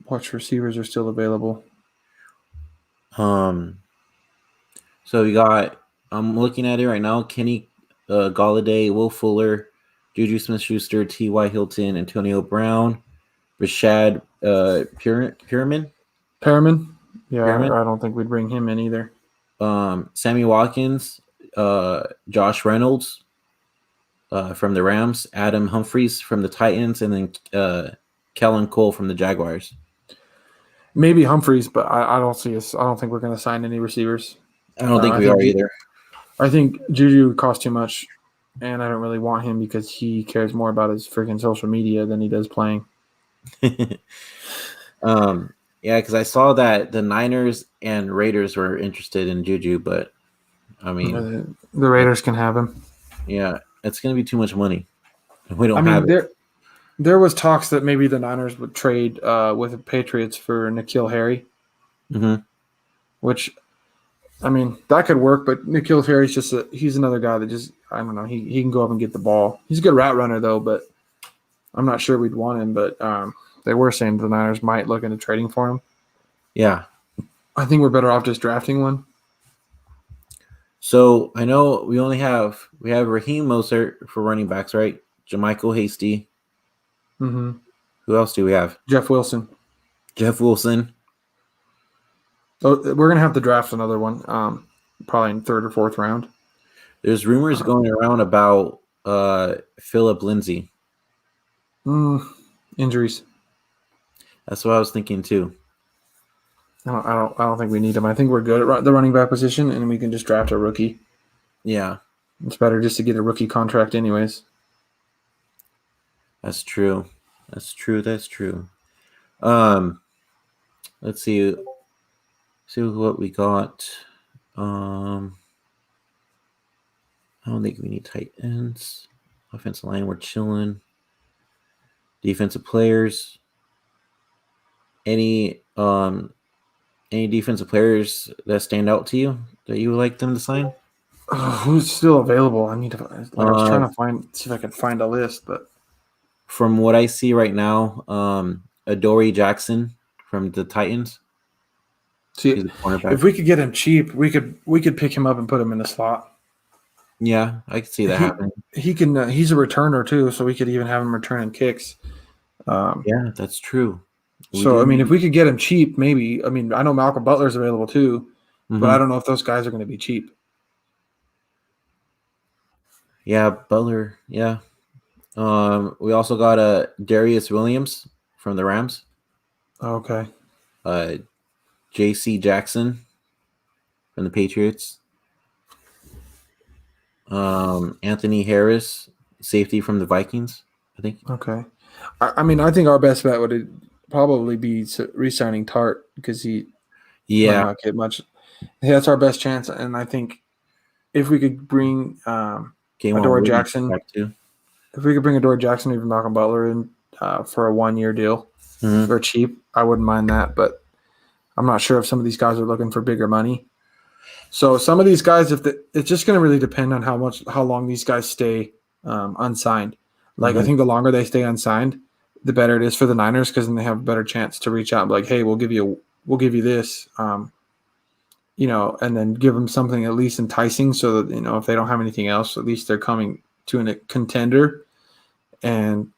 Which receivers are still available? So I'm looking at it right now. Kenny Galladay, Will Fuller, Juju Smith-Schuster, T.Y. Hilton, Antonio Brown, Rashad Perriman. Yeah, I don't think we'd bring him in either. Sammy Watkins, Josh Reynolds from the Rams, Adam Humphries from the Titans, and then Kellen Cole from the Jaguars. Maybe Humphries, but I don't see us. I don't think we're going to sign any receivers. I don't think we are either. I think Juju would cost too much, and I don't really want him because he cares more about his freaking social media than he does playing. Yeah, because I saw that the Niners and Raiders were interested in Juju, but I mean, the Raiders can have him. Yeah, it's going to be too much money. We don't have it. There was talks that maybe the Niners would trade with the Patriots for N'Keal Harry, which, I mean, that could work. But N'Keal Harry's he's another guy that just, I don't know, he can go up and get the ball. He's a good route runner though, but I'm not sure we'd want him. But they were saying the Niners might look into trading for him. Yeah, I think we're better off just drafting one. So I know we have Raheem Mostert for running backs, right? Jermichael Hasty. Mm-hmm. Who else do we have? Jeff Wilson. Oh, we're gonna have to draft another one, probably in third or fourth round. There's rumors going around about Philip Lindsay. Injuries. That's what I was thinking too. I don't think we need him. I think we're good at the running back position, and we can just draft a rookie. Yeah, it's better just to get a rookie contract, anyways. That's true. Let's see what we got. I don't think we need tight ends. Offensive line, we're chilling. Defensive players. Any defensive players that stand out to you that you would like them to sign? Who's still available? I was trying to see if I can find a list, but from what I see right now, Adoree Jackson from the Titans. See, if we could get him cheap, we could pick him up and put him in the slot. Yeah, I could see that happening. He can. He's a returner too, so we could even have him returning kicks. Yeah, that's true. I mean, if we could get him cheap, maybe. I mean, I know Malcolm Butler's available too, but I don't know if those guys are going to be cheap. Yeah, Butler. Yeah, We also got Darius Williams from the Rams. Okay. J.C. Jackson from the Patriots. Anthony Harris, safety from the Vikings, I think. Okay. I mean, I think our best bet would probably be re-signing Tart because he might not get much. Yeah, that's our best chance, and I think if we could bring Adoree Jackson, if we could bring Adoree Jackson, even Malcolm Butler in for a 1-year deal for cheap, I wouldn't mind that. But I'm not sure if some of these guys are looking for bigger money. So some of these guys, it's just going to really depend on how long these guys stay unsigned. Like I think the longer they stay unsigned, the better it is for the Niners because then they have a better chance to reach out and be like, hey, we'll give you this. And then give them something at least enticing so that, if they don't have anything else, at least they're coming to a contender and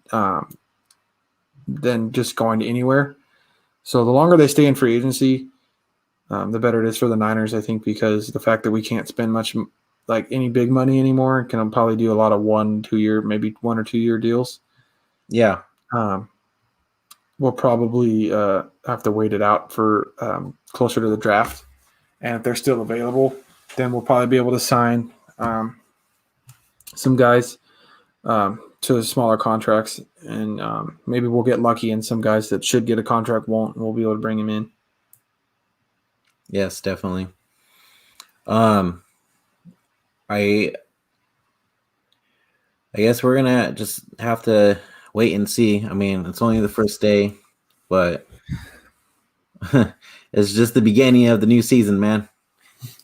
then just going to anywhere. So the longer they stay in free agency, the better it is for the Niners, I think, because the fact that we can't spend much, like any big money anymore, can probably do a lot of 1-2 year, maybe 1 or 2 year deals. Yeah. We'll probably have to wait it out for closer to the draft. And if they're still available, then we'll probably be able to sign some guys to smaller contracts. And maybe we'll get lucky and some guys that should get a contract won't, and we'll be able to bring them in. Yes, definitely. I guess we're going to just have to wait and see. I mean, it's only the first day, but it's just the beginning of the new season, man.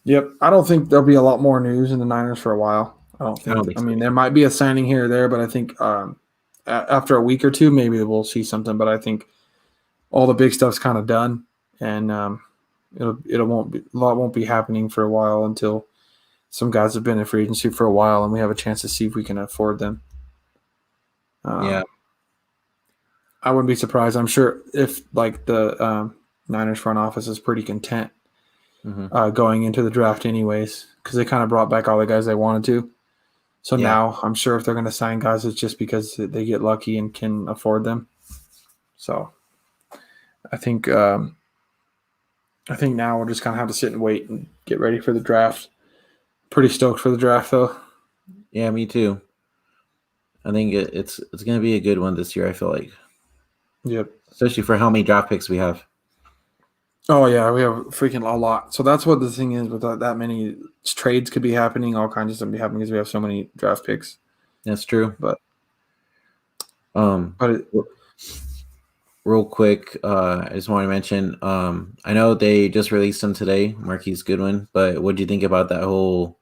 Yep. I don't think there'll be a lot more news in the Niners for a while. I don't think. I mean, there might be a signing here or there, but I think after a week or two, maybe we'll see something. But I think all the big stuff's kind of done, and a lot won't be happening for a while until some guys have been in free agency for a while, and we have a chance to see if we can afford them. Yeah. I wouldn't be surprised. I'm sure if the Niners front office is pretty content going into the draft anyways, because they kind of brought back all the guys they wanted to. So now I'm sure if they're going to sign guys, it's just because they get lucky and can afford them. So I think now we'll just kind of have to sit and wait and get ready for the draft. Pretty stoked for the draft, though. Yeah, me too. I think it's going to be a good one this year, I feel like. Yep. Especially for how many draft picks we have. Oh, yeah, we have freaking a lot. So that's what the thing is with that many trades could be happening. All kinds of stuff be happening because we have so many draft picks. That's true. But real quick, I just want to mention, I know they just released him today, Marquise Goodwin, but what do you think about that whole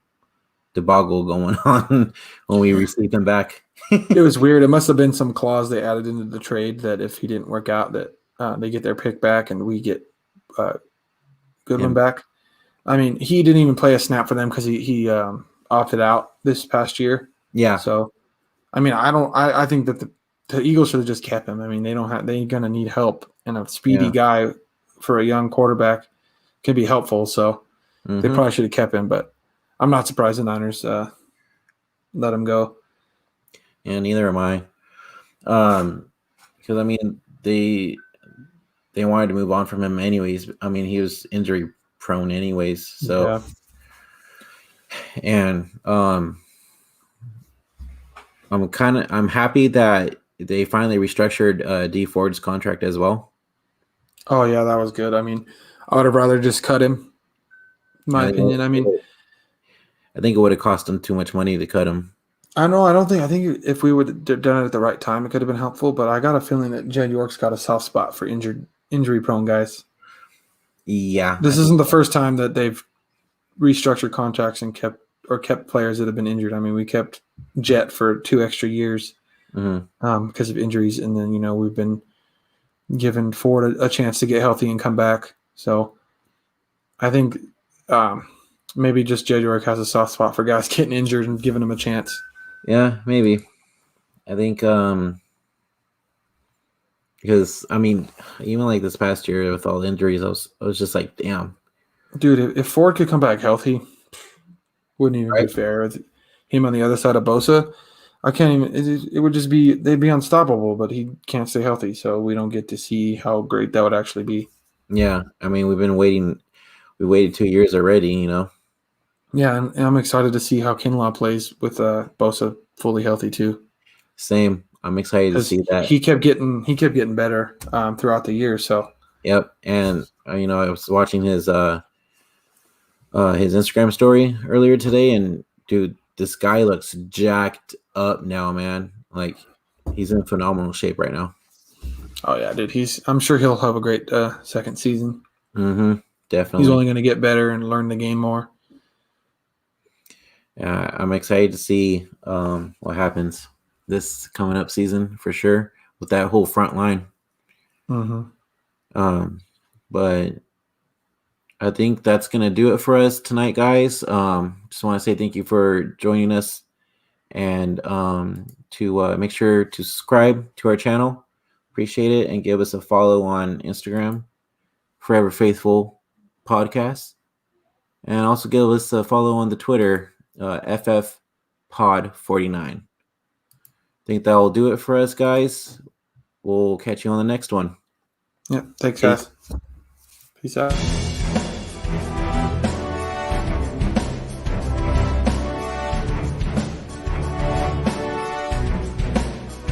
debacle going on when we received him back? It was weird. It must have been some clause they added into the trade that if he didn't work out, that they get their pick back and we get Goodwin back. I mean, he didn't even play a snap for them because he opted out this past year. Yeah. So, I mean, I think that the Eagles should have just kept him. I mean, they're gonna need help, and a speedy guy for a young quarterback can be helpful. So they probably should have kept him, but I'm not surprised the Niners let him go. Yeah, neither am I. Because I mean, they wanted to move on from him anyways. I mean, he was injury prone anyways. So, and I'm happy that they finally restructured D Ford's contract as well. Oh yeah, that was good. I mean, I would have rather just cut him. In my opinion, I mean, I think it would have cost them too much money to cut him. I think if we would have done it at the right time, it could have been helpful. But I got a feeling that Jed York's got a soft spot for injury-prone guys. Yeah, this isn't the first time that they've restructured contracts and kept players that have been injured. I mean, we kept Jet for 2 extra years because of injuries, and then we've been giving Ford a chance to get healthy and come back. So I think maybe just Jed York has a soft spot for guys getting injured and giving them a chance. Yeah, maybe. I think because I mean, even like this past year with all the injuries, I was just like, damn, dude. If Ford could come back healthy, wouldn't even be fair. With him on the other side of Bosa, I can't even. It would just be they'd be unstoppable, but he can't stay healthy, so we don't get to see how great that would actually be. Yeah, I mean, we've been waiting. We waited 2 years already. Yeah, and I'm excited to see how Kinlaw plays with Bosa fully healthy too, Same. I'm excited to because see that. he kept getting better throughout the year. So Yep. And I was watching his Instagram story earlier today, and dude, this guy looks jacked up now, man. Like he's in phenomenal shape right now. oh yeah, dude, I'm sure he'll have a great second season. Mm-hmm. He's Definitely. only going to get better and learn the game more. I'm excited to see what happens this coming up season for sure with that whole front line. Mm-hmm. But I think that's gonna do it for us tonight, guys. Just want to say thank you for joining us, and to make sure to subscribe to our channel. Appreciate it, and give us a follow on Instagram, Forever Faithful Podcast, and also give us a follow on the Twitter, FF Pod 49. Think that will do it for us, guys. We'll catch you on the next one. Yeah, thanks, Peace. guys. Peace out.